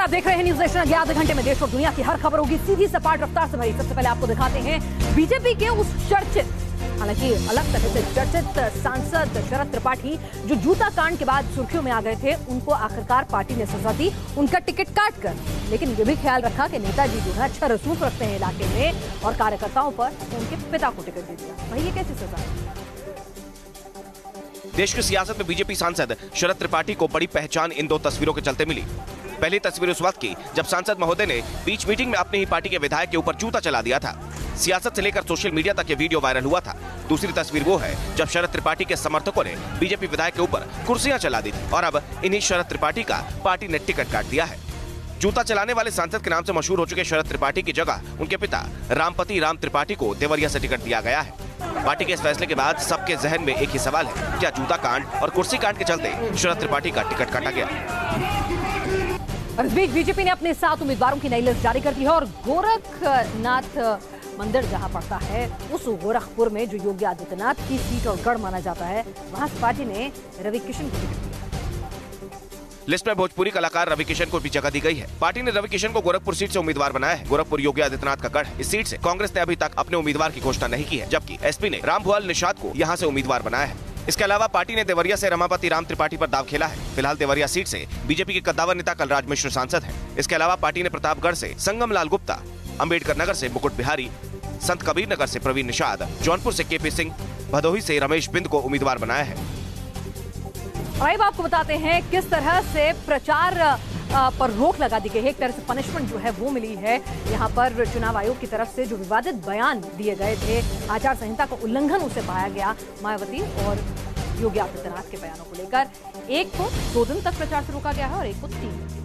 आप देख रहे हैं न्यूज नेशन। अगले आधे घंटे में देश और दुनिया की हर खबर होगी सीधी सपाट रफ्तार से भरी। सबसे पहले आपको दिखाते हैं बीजेपी के उस चर्चित, हालांकि अलग तरह से चर्चित सांसद शरद त्रिपाठी जो जूता कांड के बाद सुर्खियों में आ गए थे। उनको आखिरकार पार्टी ने सजा दी, उनका टिकट काट कर, लेकिन ये भी ख्याल रखा कि नेताजी जो है अच्छा रसूख रखते हैं इलाके में और कार्यकर्ताओं पर, उनके पिता को टिकट दे दिया। भाई ये कैसी सजा है? देश की सियासत में बीजेपी सांसद शरद त्रिपाठी को बड़ी पहचान इन दो तस्वीरों के चलते मिली। पहली तस्वीर उस वक्त की जब सांसद महोदय ने बीच मीटिंग में अपनी ही पार्टी के विधायक के ऊपर जूता चला दिया था। सियासत से लेकर सोशल मीडिया तक ये वीडियो वायरल हुआ था। दूसरी तस्वीर वो है जब शरद त्रिपाठी के समर्थकों ने बीजेपी विधायक के ऊपर कुर्सियां चला दी थी और अब इन्हीं शरद त्रिपाठी का पार्टी ने टिकट काट दिया है। जूता चलाने वाले सांसद के नाम से मशहूर हो चुके शरद त्रिपाठी की जगह उनके पिता रामपति राम त्रिपाठी को देवरिया से टिकट दिया गया है। पार्टी के इस फैसले के बाद सबके जहन में एक ही सवाल है, क्या जूता कांड और कुर्सी कांड के चलते शरद त्रिपाठी का टिकट काटा गया? और इस बीच बीजेपी ने अपने 7 उम्मीदवारों की नई लिस्ट जारी कर दी है और गोरखनाथ मंदिर जहां पड़ता है उस गोरखपुर में जो योगी आदित्यनाथ की सीट और गढ़ माना जाता है, वहां से पार्टी ने रवि किशन को टिकट दिया। लिस्ट में भोजपुरी कलाकार रवि किशन को भी जगह दी गई है। पार्टी ने रवि किशन को गोरखपुर सीट से उम्मीदवार बनाया है। गोरखपुर योगी आदित्यनाथ का गढ़। इस सीट से कांग्रेस ने अभी तक अपने उम्मीदवार की घोषणा नहीं की है, जबकि एसपी ने रामभुआल निषाद को यहां से उम्मीदवार बनाया है। इसके अलावा पार्टी ने देवरिया से रमापति राम त्रिपाठी पर दाव खेला है। फिलहाल देवरिया सीट से बीजेपी के कद्दावर नेता कलराज मिश्र सांसद है। इसके अलावा पार्टी ने प्रतापगढ़ से संगम लाल गुप्ता, अम्बेडकर नगर से मुकुट बिहारी, संत कबीर नगर से प्रवीण निषाद, जौनपुर से केपी सिंह, भदोही से रमेश बिंद को उम्मीदवार बनाया है। और अब आपको बताते हैं किस तरह से प्रचार पर रोक लगा दी गई है। एक तरह से पनिशमेंट जो है वो मिली है। यहाँ पर चुनाव आयोग की तरफ से जो विवादित बयान दिए गए थे, आचार संहिता का उल्लंघन उसे पाया गया। मायावती और योगी आदित्यनाथ के बयानों को लेकर एक को 2 दिन तक प्रचार से रोका गया है और एक को 3 दिन।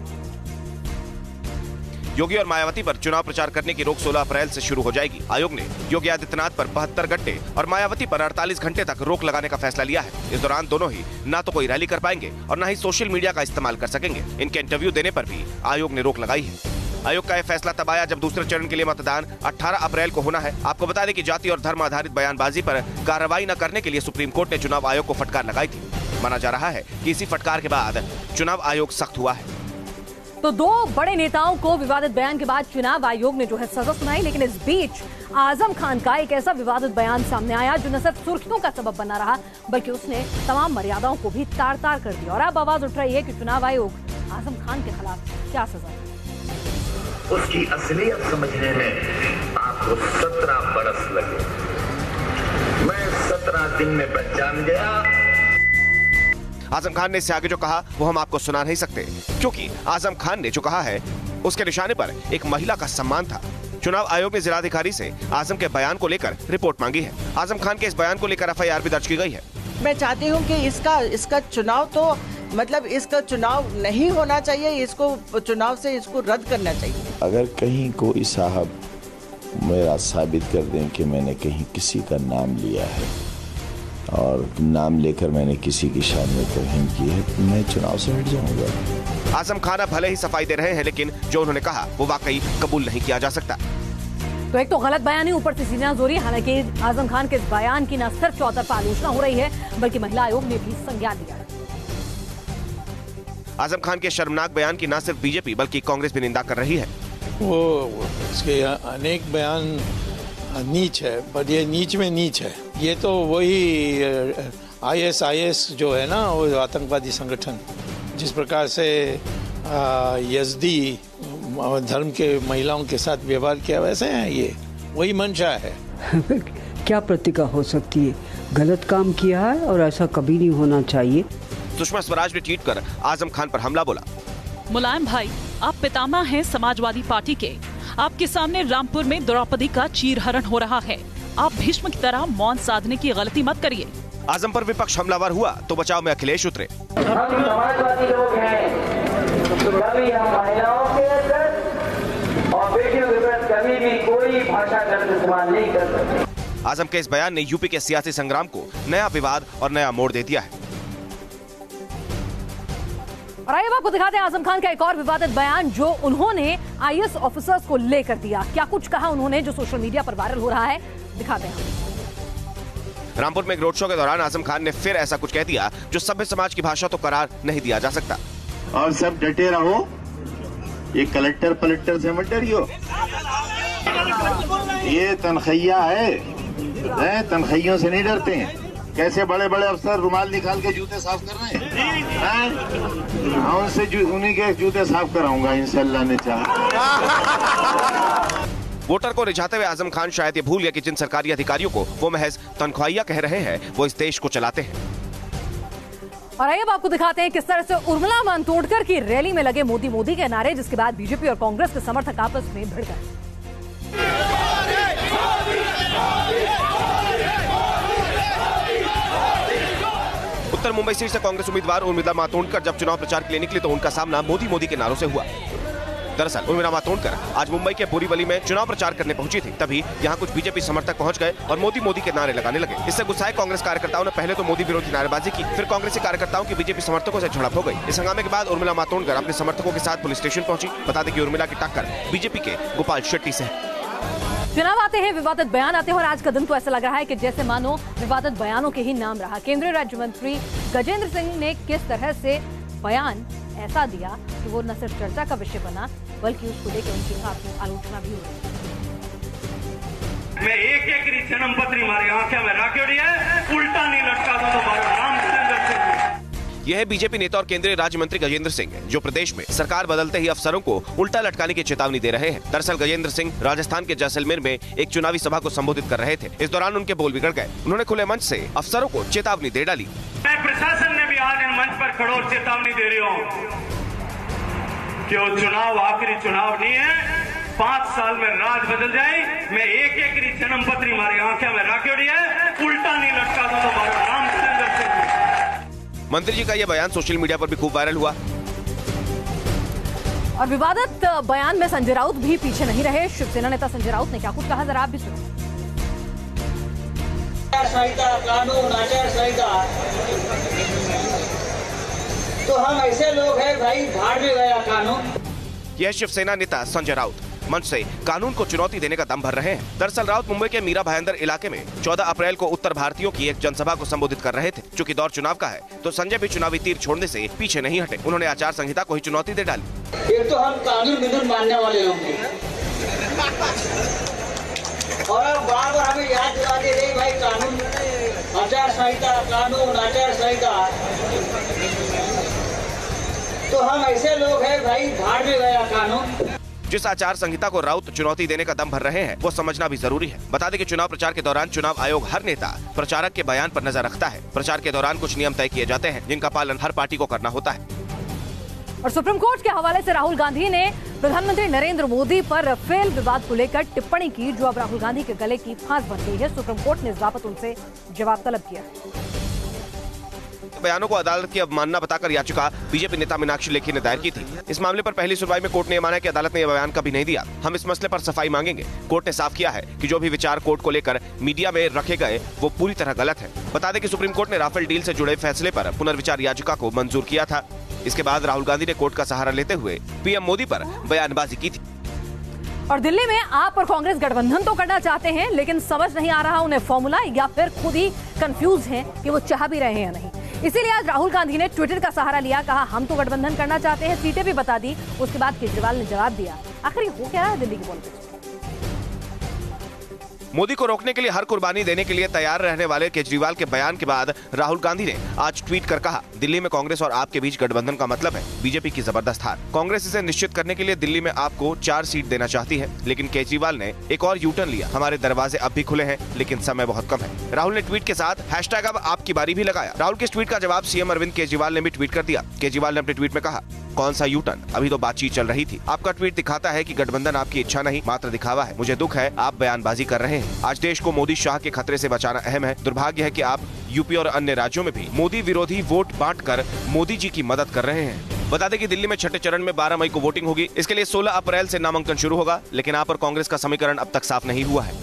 योगी और मायावती पर चुनाव प्रचार करने की रोक 16 अप्रैल से शुरू हो जाएगी। आयोग ने योगी आदित्यनाथ पर 72 घंटे और मायावती पर 48 घंटे तक रोक लगाने का फैसला लिया है। इस दौरान दोनों ही ना तो कोई रैली कर पाएंगे और न ही सोशल मीडिया का इस्तेमाल कर सकेंगे। इनके इंटरव्यू देने पर भी आयोग ने रोक लगाई है। आयोग का यह फैसला तब आया जब दूसरे चरण के लिए मतदान 18 अप्रैल को होना है। आपको बता दें कि जाति और धर्म आधारित बयानबाजी पर कार्रवाई न करने के लिए सुप्रीम कोर्ट ने चुनाव आयोग को फटकार लगाई थी। माना जा रहा है कि इसी फटकार के बाद चुनाव आयोग सख्त हुआ है। तो 2 बड़े नेताओं को विवादित बयान के बाद चुनाव आयोग ने जो है सजा सुनाई, लेकिन इस बीच आजम खान का एक ऐसा विवादित बयान सामने आया जो न सिर्फ सुर्खियों का सबब बना रहा, बल्कि उसने तमाम मर्यादाओं को भी तार-तार कर दिया। और अब आवाज उठ रही है कि चुनाव आयोग आजम खान के खिलाफ क्या सजा है। उसकी असलियत समझने में आपको 17 बरस लगे। मैं 17 दिन में पहचान गया। आजम खान ने इससे आगे जो कहा वो हम आपको सुना नहीं सकते, क्योंकि आजम खान ने जो कहा है उसके निशाने पर एक महिला का सम्मान था। चुनाव आयोग ने जिलाधिकारी से आजम के बयान को लेकर रिपोर्ट मांगी है। आजम खान के इस बयान को लेकर FIR भी दर्ज की गई है। मैं चाहती हूँ कि इसका चुनाव तो मतलब इसका चुनाव नहीं होना चाहिए, इसको चुनाव से इसको रद्द करना चाहिए। अगर कहीं कोई साहब मेरा साबित कर दें कि मैंने कहीं किसी का नाम लिया है और नाम लेकर मैंने किसी की शान में तौहीन की है, तो मैं चुनाव से हट जाऊंगा। आजम खान भले ही सफाई दे रहे हैं, लेकिन जो उन्होंने कहा वो वाकई कबूल नहीं किया जा सकता। तो एक तो गलत बयानी, ऊपर से सीना जोरी। हालांकि आजम खान के इस बयान की न सिर्फ चौतरफा आलोचना हो रही है, बल्कि महिला आयोग ने भी संज्ञान लिया है। आजम खान के शर्मनाक बयान की न सिर्फ बीजेपी बल्कि कांग्रेस भी निंदा कर रही है। वो इसके अनेक बयान नीच है, पर ये नीच में नीच है। ये तो वही ISIS जो है ना, वो आतंकवादी संगठन, जिस प्रकार से यज़दी धर्म के महिलाओं के साथ व्यवहार किया, वैसे हैं ये, वही मंशा है। क्या प्रतिक्रिया हो सकती है? गलत काम किया है और ऐसा कभी नहीं होना चाहिए। सुषमा स्वराज ने ट्वीट कर आजम खान पर हमला बोला। मुलायम भाई, आप पितामह हैं समाजवादी पार्टी के। आपके सामने रामपुर में द्रौपदी का चीरहरण हो रहा है। आप भीष्म की तरह मौन साधने की गलती मत करिए। आजम पर विपक्ष हमलावर हुआ तो बचाव में अखिलेश उतरे। हम समाजवादी लोग हैं, कभी हम महिलाओं के इज्जत और बेटियों के इज्जत कभी भी कोई भाषा गलत इस्तेमाल नहीं कर सकते। आजम के इस बयान ने यूपी के सियासी संग्राम को नया विवाद और नया मोड़ दे दिया है। और आइए आपको दिखाते हैं आजम खान का एक और विवादित बयान जो उन्होंने IAS ऑफिसर्स को लेकर दिया। क्या कुछ कहा उन्होंने जो सोशल मीडिया पर वायरल हो रहा है, दिखाते हैं। रामपुर में एक रोड शो के दौरान आजम खान ने फिर ऐसा कुछ कह दिया जो सभ्य समाज की भाषा तो करार नहीं दिया जा सकता। और सब डटे रहो, ये कलेक्टर पलक्टर से मत डरियो, ये तनखैया है, तनखैयों से नहीं डरते हैं। कैसे बड़े बड़े अफसर रुमाल निकाल के जूते साफ कर रहे हैं, उनसे उन्हीं के जूते साफ कराऊंगा इंशाल्लाह ने चाहा। वोटर को रिझाते हुए आजम खान शायद ये भूल गए कि जिन सरकारी अधिकारियों को वो महज तनख्वाहिया कह रहे हैं वो इस देश को चलाते हैं। और आइए अब आपको दिखाते हैं किस तरह से उर्मिला मातोंडकर की रैली में लगे मोदी मोदी के नारे, जिसके बाद बीजेपी और कांग्रेस के समर्थक आपस में भिड़ गए। उत्तर मुंबई सीट से कांग्रेस उम्मीदवार उर्मिला मातोंडकर जब चुनाव प्रचार के लिए निकली तो उनका सामना मोदी मोदी के नारों से हुआ। दरअसल उर्मिला मातोंडकर आज मुंबई के बोरीवली में चुनाव प्रचार करने पहुंची थी, तभी यहां कुछ बीजेपी समर्थक पहुंच गए और मोदी मोदी के नारे लगाने लगे। इससे गुस्साए कांग्रेस कार्यकर्ताओं ने पहले तो मोदी विरोधी नारेबाजी की, फिर कांग्रेसी कार्यकर्ताओं की बीजेपी समर्थकों से झड़प हो गई। इस हंगामे के बाद उर्मिला मातोंडकर अपने समर्थकों के साथ पुलिस स्टेशन पहुंची। बता दें कि उर्मिला की टक्कर बीजेपी के गोपाल शेट्टी से है। चुनाव आते हैं, विवादित बयान आते हैं और आज का दिन तो ऐसा लग रहा है कि जैसे मानो विवादित बयानों के ही नाम रहा। केंद्रीय राज्य मंत्री गजेंद्र सिंह ने किस तरह से बयान ऐसा दिया कि वो न सिर्फ चर्चा का विषय बना बल्कि उसको लेकर उनकी काफी आलोचना भी हो रही है। मैं एक जन्म पत्री मारी आंखें में राखेड़ी है, उल्टा नहीं लटका दो तो मारो नाम यह है बीजेपी नेता और केंद्रीय राज्य मंत्री गजेंद्र सिंह, जो प्रदेश में सरकार बदलते ही अफसरों को उल्टा लटकाने की चेतावनी दे रहे हैं। दरअसल गजेंद्र सिंह राजस्थान के जैसलमेर में एक चुनावी सभा को संबोधित कर रहे थे। इस दौरान उनके बोल बिगड़ गए। उन्होंने खुले मंच से अफसरों को चेतावनी दे डाली। मैं प्रशासन ने भी आज इन मंच पर खड़ो चेतावनी दे रही हूँ कि वो चुनाव आखिरी चुनाव नहीं है, 5 साल में राज बदल जाए। मैं एक जन्म पत्री मारी आंखें में राखेड़ी है, उल्टा नहीं लटका दो तो मारो नाम सिंह। मंत्री जी का यह बयान सोशल मीडिया पर भी खूब वायरल हुआ और विवादित बयान में संजय राउत भी पीछे नहीं रहे। शिवसेना नेता संजय राउत ने क्या कुछ कहा, जरा आप भी सुनो। कानून आचार संहिता तो हम ऐसे लोग हैं भाई, भाड़ में गया कानून। यह शिवसेना नेता संजय राउत मंच से कानून को चुनौती देने का दम भर रहे हैं। दरअसल राउत मुंबई के मीरा भाईंदर इलाके में 14 अप्रैल को उत्तर भारतीयों की एक जनसभा को संबोधित कर रहे थे। चूंकि दौर चुनाव का है तो संजय भी चुनावी तीर छोड़ने से पीछे नहीं हटे। उन्होंने आचार संहिता को ही चुनौती दे डाली। एक तो हम कानून बिल्कुल मानने वाले लोग हैं और अब बार बार हमें याद दिला दे रही भाई कानून आचार संहिता, कानून आचार संहिता तो हम ऐसे लोग हैं भाई, भाड़ में गया कानून। जिस आचार संहिता को राउत चुनौती देने का दम भर रहे हैं वो समझना भी जरूरी है। बता दें कि चुनाव प्रचार के दौरान चुनाव आयोग हर नेता प्रचारक के बयान पर नजर रखता है। प्रचार के दौरान कुछ नियम तय किए जाते हैं जिनका पालन हर पार्टी को करना होता है। और सुप्रीम कोर्ट के हवाले से राहुल गांधी ने प्रधानमंत्री नरेंद्र मोदी पर राफेल विवाद को लेकर टिप्पणी की, जो अब राहुल गांधी के गले की फांस बन गई है। सुप्रीम कोर्ट ने इस बाबत उनसे जवाब तलब किया। बयानों को अदालत की अवमानना बताकर याचिका बीजेपी नेता मीनाक्षी लेखी ने दायर की थी। इस मामले पर पहली सुनवाई में कोर्ट ने माना कि अदालत ने यह बयान कभी नहीं दिया। हम इस मसले पर सफाई मांगेंगे। कोर्ट ने साफ किया है कि जो भी विचार कोर्ट को लेकर मीडिया में रखे गए वो पूरी तरह गलत है। बता दें कि सुप्रीम कोर्ट ने राफेल डील से जुड़े फैसले पर पुनर्विचार याचिका को मंजूर किया था। इसके बाद राहुल गांधी ने कोर्ट का सहारा लेते हुए पीएम मोदी पर बयानबाजी की थी। और दिल्ली में आप और कांग्रेस गठबंधन तो करना चाहते हैं, लेकिन समझ नहीं आ रहा उन्हें फॉर्मूला, या फिर खुद ही कंफ्यूज हैं कि वो चाह भी रहे हैं या नहीं। इसीलिए आज राहुल गांधी ने ट्विटर का सहारा लिया, कहा हम तो गठबंधन करना चाहते हैं, सीटें भी बता दी। उसके बाद केजरीवाल ने जवाब दिया। आखिर हो क्या रहा है दिल्ली की पॉलिटिक्स? मोदी को रोकने के लिए हर कुर्बानी देने के लिए तैयार रहने वाले केजरीवाल के बयान के बाद राहुल गांधी ने आज ट्वीट कर कहा, दिल्ली में कांग्रेस और आप के बीच गठबंधन का मतलब है बीजेपी की जबरदस्त हार। कांग्रेस इसे निश्चित करने के लिए दिल्ली में आपको 4 सीट देना चाहती है, लेकिन केजरीवाल ने एक और यू टर्न लिया। हमारे दरवाजे अब भी खुले हैं, लेकिन समय बहुत कम है। राहुल ने ट्वीट के साथ हैशटैग अब आपकी बारी भी लगाया। राहुल के ट्वीट का जवाब सीएम अरविंद केजरीवाल ने भी ट्वीट कर दिया। केजरीवाल ने अपने ट्वीट में कहा, कौन सा यू टर्न, अभी तो बातचीत चल रही थी। आपका ट्वीट दिखाता है कि गठबंधन आपकी इच्छा नहीं मात्र दिखावा है। मुझे दुख है आप बयानबाजी कर रहे हैं। आज देश को मोदी शाह के खतरे से बचाना अहम है। दुर्भाग्य है कि आप यूपी और अन्य राज्यों में भी मोदी विरोधी वोट बांटकर मोदी जी की मदद कर रहे हैं। बता दें कि दिल्ली में छठे चरण में 12 मई को वोटिंग होगी। इसके लिए 16 अप्रैल से नामांकन शुरू होगा, लेकिन आप और कांग्रेस का समीकरण अब तक साफ नहीं हुआ है।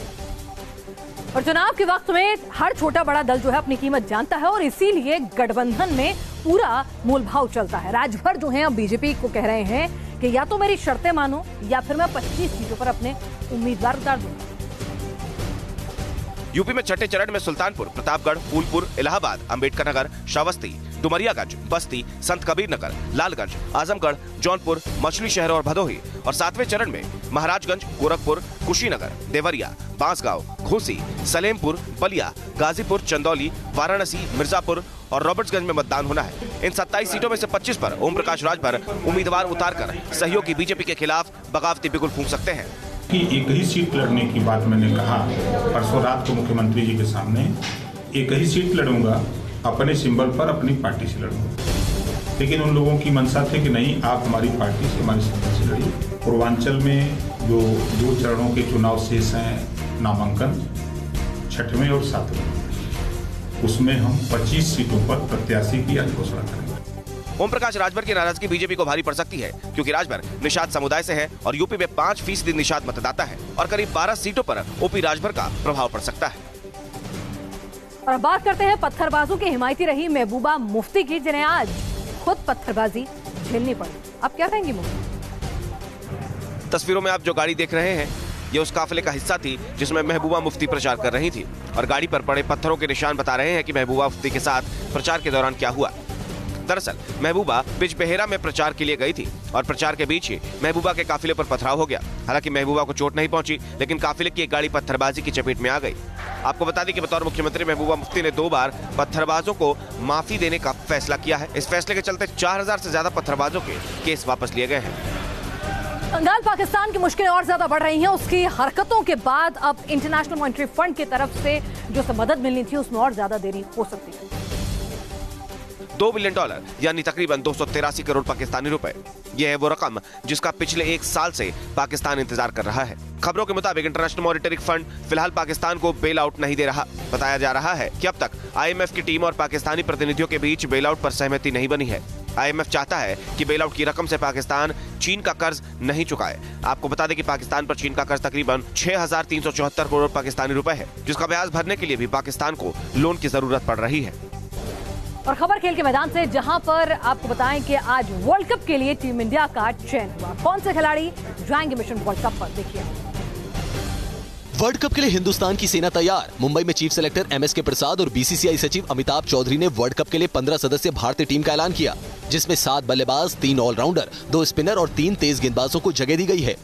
और चुनाव के वक्त में हर छोटा बड़ा दल जो है अपनी कीमत जानता है और इसीलिए गठबंधन में पूरा मोल भाव चलता है। राजभर जो है अब बीजेपी को कह रहे हैं कि या तो मेरी शर्तें मानो या फिर मैं 25 सीटों पर अपने उम्मीदवार उतार दूंगा। यूपी में छठे चरण में सुल्तानपुर, प्रतापगढ़, फूलपुर, इलाहाबाद, अंबेडकर नगर, श्रावस्ती, डुमरियागंज, बस्ती, संत कबीर नगर, लालगंज, आजमगढ़, जौनपुर, मछली शहर और भदोही और सातवें चरण में महाराजगंज, गोरखपुर, कुशीनगर, देवरिया, बांसगांव, घोसी, सलेमपुर, बलिया, गाजीपुर, चंदौली, वाराणसी, मिर्जापुर और रॉबर्ट्सगंज में मतदान होना है। इन 27 सीटों में से 25 पर ओम प्रकाश राजभर उम्मीदवार उतारकर सहयोगी बीजेपी के खिलाफ बगावती बिगुल फूंक सकते हैं। कि एक ही सीट लड़ने की बात मैंने कहा परसों रात को मुख्यमंत्री जी के सामने, एक ही सीट लड़ूंगा, अपने सिंबल पर अपनी पार्टी से लड़ूंगा। लेकिन उन लोगों की मंशा थी कि नहीं, आप हमारी पार्टी से, हमारे सिंबल से लड़िए। पूर्वांचल में जो 2 चरणों के चुनाव शेष हैं नामांकन, 6वें और 7वें, उसमें हम 25 सीटों पर प्रत्याशी की आज घोषणा करेंगे। ओम प्रकाश राजभर की नाराजगी बीजेपी को भारी पड़ सकती है, क्योंकि राजभर निषाद समुदाय से है और यूपी में 5% निषाद मतदाता है और करीब 12 सीटों पर ओपी राजभर का प्रभाव पड़ सकता है। और अब बात करते हैं पत्थरबाजों की हिमायती रही महबूबा मुफ्ती की, जिन्हें आज खुद पत्थरबाजी झेलनी पड़ी। अब क्या कहेंगी मुफ्ती? तस्वीरों में आप जो गाड़ी देख रहे हैं, ये उस काफिले का हिस्सा थी जिसमें महबूबा मुफ्ती प्रचार कर रही थी और गाड़ी पर पड़े पत्थरों के निशान बता रहे हैं कि महबूबा मुफ्ती के साथ प्रचार के दौरान क्या हुआ। दरअसल महबूबा बिजबेहरा में प्रचार के लिए गई थी और प्रचार के बीच ही महबूबा के काफिले पर पथराव हो गया। हालांकि महबूबा को चोट नहीं पहुंची, लेकिन काफिले की एक गाड़ी पत्थरबाजी की चपेट में आ गई। आपको बता दें कि बतौर मुख्यमंत्री महबूबा मुफ्ती ने 2 बार पत्थरबाजों को माफी देने का फैसला किया है। इस फैसले के चलते 4000 से ज्यादा पत्थरबाजों के केस वापस लिए गए हैं। बंगाल पाकिस्तान की मुश्किलें और ज्यादा बढ़ रही हैं। उसकी हरकतों के बाद अब इंटरनेशनल मॉनेटरी फंड की तरफ से जो मदद मिलनी थी उसमें और ज्यादा देरी हो सकती है। $2 बिलियन यानी तकरीबन 283 करोड़ पाकिस्तानी रुपए, यह है वो रकम जिसका पिछले 1 साल से पाकिस्तान इंतजार कर रहा है। खबरों के मुताबिक इंटरनेशनल मॉनेटरी फंड फिलहाल पाकिस्तान को बेल आउट नहीं दे रहा। बताया जा रहा है कि अब तक IMF की टीम और पाकिस्तानी प्रतिनिधियों के बीच बेल आउट पर सहमति नहीं बनी है। IMF चाहता है कि बेल आउट की रकम से पाकिस्तान चीन का कर्ज नहीं चुकाए। आपको बता दें कि पाकिस्तान पर चीन का कर्ज तकरीबन 6374 करोड़ पाकिस्तानी रुपए है, जिसका ब्याज भरने के लिए भी पाकिस्तान को लोन की जरूरत पड़ रही है। और खबर खेल के मैदान से, जहां पर आपको बताएं कि आज वर्ल्ड कप के लिए टीम इंडिया का चयन हुआ। कौन से खिलाड़ी जाएंगे मिशन वर्ल्ड कप पर, देखिए। वर्ल्ड कप के लिए हिंदुस्तान की सेना तैयार। मुंबई में चीफ सेलेक्टर MSK प्रसाद और BCCI सचिव अमिताभ चौधरी ने वर्ल्ड कप के लिए 15 सदस्य भारतीय टीम का ऐलान किया, जिसमें 7 बल्लेबाज, 3 ऑलराउंडर, 2 स्पिनर और 3 तेज गेंदबाजों को जगह दी गई है।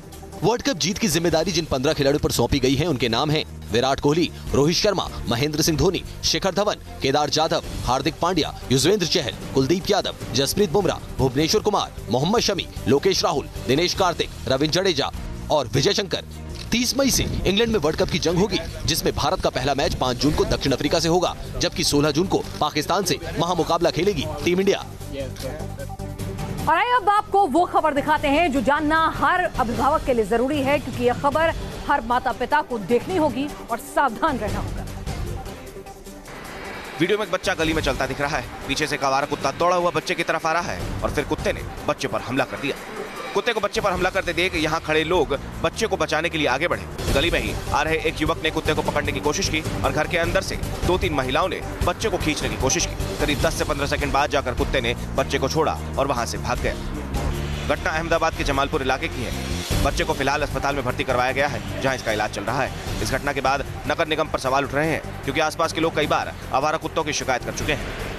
वर्ल्ड कप जीत की जिम्मेदारी जिन 15 खिलाड़ियों पर सौंपी गई है उनके नाम हैं विराट कोहली, रोहित शर्मा, महेंद्र सिंह धोनी, शिखर धवन, केदार जाधव, हार्दिक पांड्या, युजवेंद्र चहल, कुलदीप यादव, जसप्रीत बुमराह, भुवनेश्वर कुमार, मोहम्मद शमी, लोकेश राहुल, दिनेश कार्तिक, रविंद्र जडेजा और विजय शंकर। 30 मई से इंग्लैंड में वर्ल्ड कप की जंग होगी, जिसमें भारत का पहला मैच 5 जून को दक्षिण अफ्रीका से होगा, जबकि 16 जून को पाकिस्तान से महामुकाबला खेलेगी टीम इंडिया। और आइए अब आपको वो खबर दिखाते हैं जो जानना हर अभिभावक के लिए जरूरी है, क्योंकि यह खबर हर माता पिता को देखनी होगी और सावधान रहना होगा। वीडियो में एक बच्चा गली में चलता दिख रहा है। पीछे से एक आवारा कुत्ता दौड़ा हुआ बच्चे की तरफ आ रहा है और फिर कुत्ते ने बच्चे पर हमला कर दिया। कुत्ते को बच्चे पर हमला करते देख यहाँ खड़े लोग बच्चे को बचाने के लिए आगे बढ़े। गली में ही आ रहे एक युवक ने कुत्ते को पकड़ने की कोशिश की और घर के अंदर से 2-3 महिलाओं ने बच्चे को खींचने की कोशिश की। करीब 10 से 15 सेकंड बाद जाकर कुत्ते ने बच्चे को छोड़ा और वहां से भाग गया। घटना अहमदाबाद के जमालपुर इलाके की है। बच्चे को फिलहाल अस्पताल में भर्ती करवाया गया है, जहां इसका इलाज चल रहा है। इस घटना के बाद नगर निगम पर सवाल उठ रहे हैं, क्योंकि आसपास के लोग कई बार आवारा कुत्तों की शिकायत कर चुके हैं।